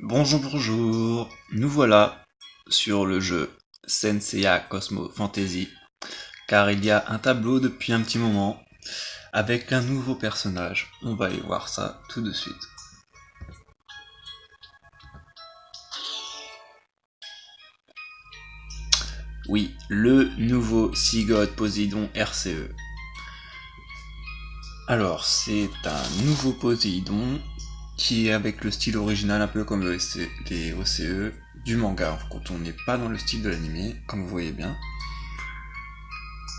Bonjour, bonjour, nous voilà sur le jeu Senseiya Cosmo Fantasy, car il y a un tableau depuis un petit moment, avec un nouveau personnage. On va aller voir ça tout de suite. Oui, le nouveau Sigod Poséidon RCE. Alors, c'est un nouveau Poséidon qui est avec le style original, un peu comme les OCE du manga, quand on n'est pas dans le style de l'anime, comme vous voyez bien.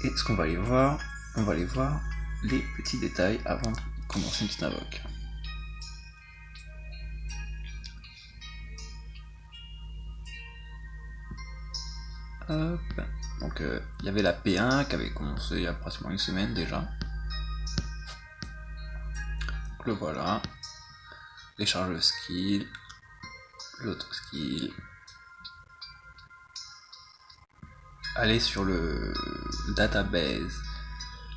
Et ce qu'on va aller voir, on va aller voir les petits détails avant de commencer une petite invoque. Hop. Donc il y avait la P1 qui avait commencé il y a pratiquement une semaine déjà. Donc le voilà. Les charges de skill, l'autre skill. Allez sur le database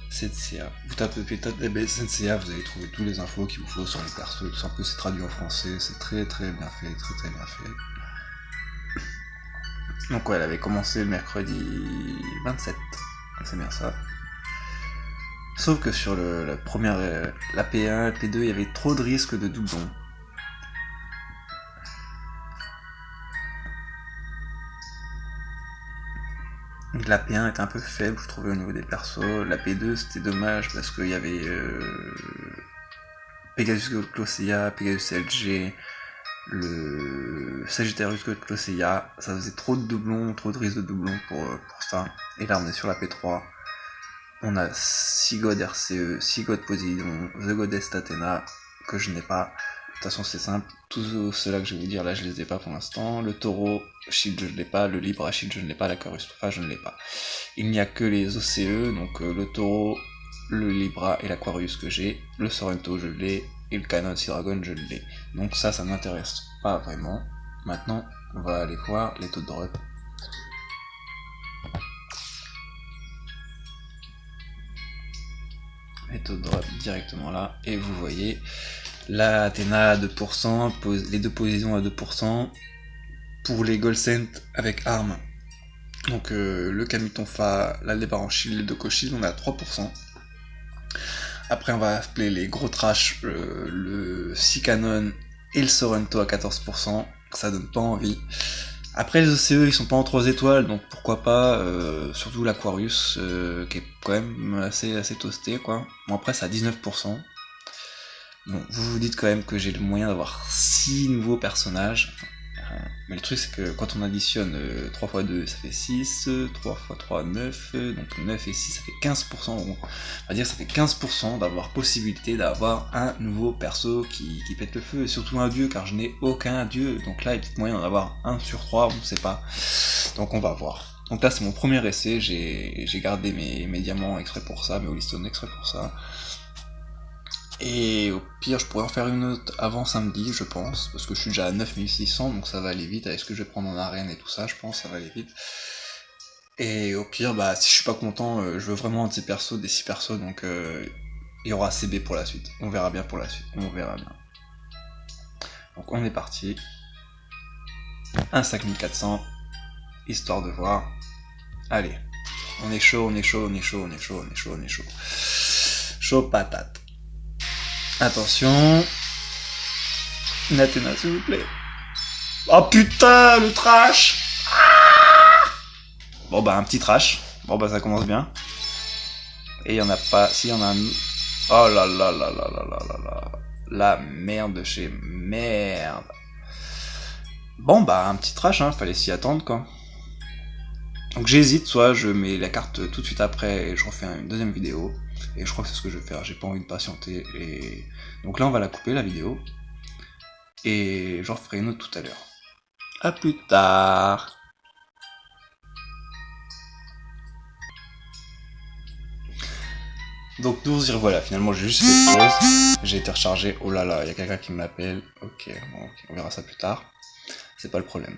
Senseiya. Vous tapez database Senseiya, vous allez trouver toutes les infos qu'il vous faut sur les persos. Tout un peu, c'est traduit en français, c'est très bien fait, très bien fait. Donc ouais, elle avait commencé le mercredi 27, c'est bien ça. Sauf que sur la première, la P1, la P2, il y avait trop de risques de doublons. Donc la P1 était un peu faible, je trouvais, au niveau des persos. La P2, c'était dommage parce qu'il y avait Pegasus Closea, Pegasus LG, le Sagittarius Closea. Ça faisait trop de doublons, trop de risques de doublons pour ça. Et là, on est sur la P3. On a Sigod RCE, Sigod Poséidon, The Goddess Athena, que je n'ai pas. De toute façon, c'est simple. Tous ceux-là que je vais vous dire, là, je les ai pas pour l'instant. Le Taureau Shield, je ne l'ai pas. Le Libra Shield, je ne l'ai pas. La Chorus Tropha, je ne l'ai pas. Il n'y a que les OCE, donc le Taureau, le Libra et l'Aquarius que j'ai. Le Sorrento, je l'ai. Et le Canon Sea Dragon, je l'ai. Donc ça m'intéresse pas vraiment. Maintenant, on va aller voir les taux de drop. Les taux de drop directement là. Et vous voyez, la Athéna à 2%, les deux positions à 2%. Pour les Golcent avec armes, donc le Kamitonfa, l'Aldebaran Shield, les deux Shield, on est à 3%. Après on va appeler les gros trash, le Canon et le Sorrento à 14%, ça donne pas envie. Après les OCE ils sont pas en 3 étoiles, donc pourquoi pas, surtout l'Aquarius qui est quand même assez toasté quoi. Bon après c'est à 19%. Bon, vous vous dites quand même que j'ai le moyen d'avoir 6 nouveaux personnages. Mais le truc c'est que quand on additionne 3 x 2 ça fait 6, 3 x 3 9, donc 9 et 6 ça fait 15%, on va dire ça fait 15% d'avoir possibilité d'avoir un nouveau perso qui pète le feu, et surtout un dieu, car je n'ai aucun dieu, donc là il y a peut-être moyen d'en avoir 1 sur 3, on ne sait pas, donc on va voir. Donc là c'est mon premier essai, j'ai gardé mes diamants exprès pour ça, mes Holystones exprès pour ça. Et au pire, je pourrais en faire une autre avant samedi, je pense, parce que je suis déjà à 9600, donc ça va aller vite, avec ce que je vais prendre en arène et tout ça, je pense, ça va aller vite. Et au pire, bah, si je suis pas content, je veux vraiment un de ces persos, des 6 persos, donc il y aura CB pour la suite. On verra bien pour la suite, on verra bien. Donc on est parti. Un 5400, histoire de voir. Allez, on est chaud, on est chaud, on est chaud, on est chaud, on est chaud, on est chaud. Chaud patate. Attention. Une Athéna, s'il vous plaît. Oh putain, le trash. Bon bah un petit trash. Bon bah ça commence bien. Et il y en a pas. Si, y en a un. Oh là là là là là là là là. La merde de chez merde. Bon bah un petit trash, hein, fallait s'y attendre quoi. Donc j'hésite, soit je mets la carte tout de suite après et je refais une deuxième vidéo. Et je crois que c'est ce que je vais faire, j'ai pas envie de patienter. Et donc là on va la couper la vidéo. Et j'en ferai une autre tout à l'heure. A plus tard. Donc nous y revoilà, finalement j'ai juste fait pause, j'ai été rechargé, oh là là, il y a quelqu'un qui m'appelle, ok, bon, on verra ça plus tard, c'est pas le problème.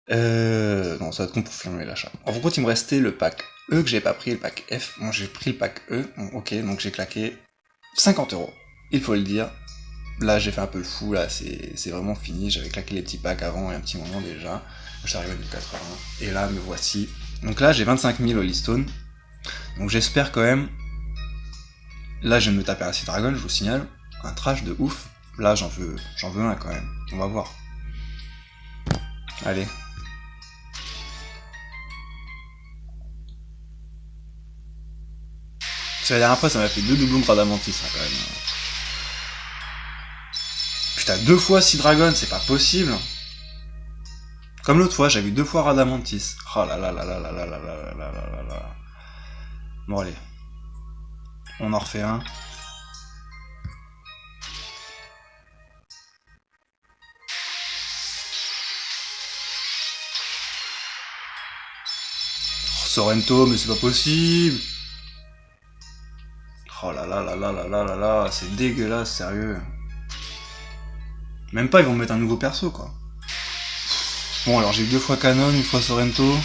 Non, ça va être con pour filmer l'achat. En gros, il me restait le pack E que j'ai pas pris, le pack F, moi j'ai pris le pack E, bon, ok, donc j'ai claqué 50€, il faut le dire, Là, j'ai fait un peu le fou, là, c'est vraiment fini. J'avais claqué les petits packs avant et un petit moment déjà. Je suis arrivé à 1080. Et là, me voici. Donc là, j'ai 25 000 Holy Stone. Donc j'espère quand même. Là, je viens de me taper un Sea Dragon, je vous signale. Un trash de ouf. Là, j'en veux un quand même. On va voir. Allez. Parce que la dernière fois, ça m'a fait 2 doublons de Radamantis, hein, quand même. Putain, 2 fois Sea Dragon, c'est pas possible. Comme l'autre fois, j'avais eu 2 fois Radamantis. Oh là là là là là là là là là là là là. Bon, allez. On en refait un. Oh, Sorrento, mais c'est pas possible. Oh là là là là là là là là, c'est dégueulasse, sérieux. Même pas, ils vont mettre un nouveau perso, quoi. Bon, alors j'ai eu 2 fois Canon, 1 fois Sorrento.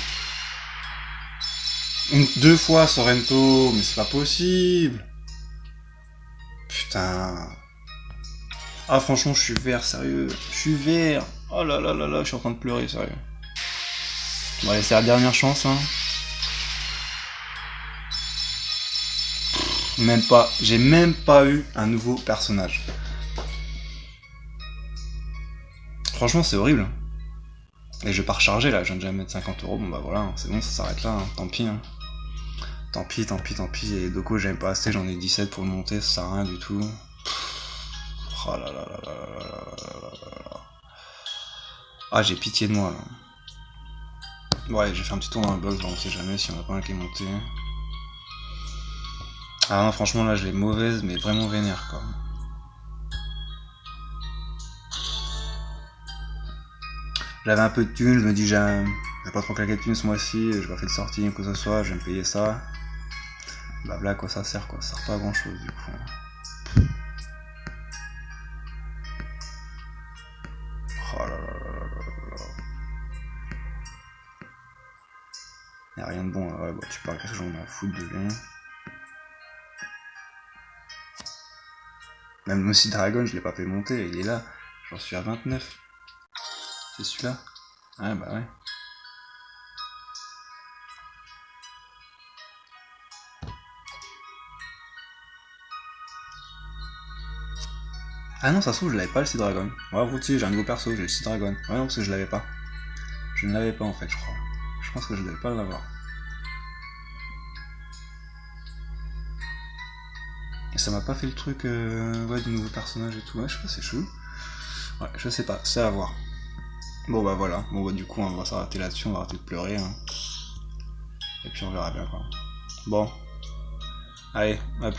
2 fois Sorrento, mais c'est pas possible. Putain. Ah, franchement, je suis vert, sérieux. Je suis vert. Oh là là là là, je suis en train de pleurer, sérieux. Bon, allez, c'est la dernière chance, hein. Même pas. J'ai même pas eu un nouveau personnage. Franchement, c'est horrible. Et je vais pas recharger là, je viens déjà de mettre 50€. Bon bah voilà, c'est bon, ça s'arrête là, hein. Tant pis. Hein. Tant pis, tant pis, tant pis. Et Doko, j'aime pas assez, j'en ai 17 pour le monter, ça sert à rien du tout. Oh là là là là là là là. Ah, j'ai pitié de moi là. Bon, allez, j'ai fait un petit tour dans la box, on sait jamais si on a pas un qui est monté. Ah non, franchement, là, je l'ai mauvaise, mais vraiment vénère, quoi. J'avais un peu de thunes, je me dis, j'ai pas trop claqué de thunes ce mois-ci, j'ai pas fait de sortie, quoi que ce soit, je vais me payer ça. Bah là, quoi, ça sert, quoi, ça sert pas à grand-chose, du coup. Oh là là là là là là. Y'a rien de bon, ouais, bah tu parles, qu'est-ce que j'en ai à foutre de lui. Même aussi Dragon, je l'ai pas fait monter, il est là, j'en suis à 29. C'est celui-là? Ouais, bah ouais. Ah non, ça se trouve, je l'avais pas le Sea Dragon. Ouais, vous j'ai un nouveau perso, j'ai le Sea Dragon. Ouais, non, parce que je l'avais pas. Je ne l'avais pas en fait, je crois. Je pense que je devais pas l'avoir. Et ça m'a pas fait le truc ouais, du nouveau personnage et tout. Ouais, je sais pas, c'est chelou. Ouais, je sais pas, c'est à voir. Bon bah voilà, bon bah du coup on va s'arrêter là-dessus, on va arrêter de pleurer. Hein. Et puis on verra bien quoi. Bon, allez, à plus.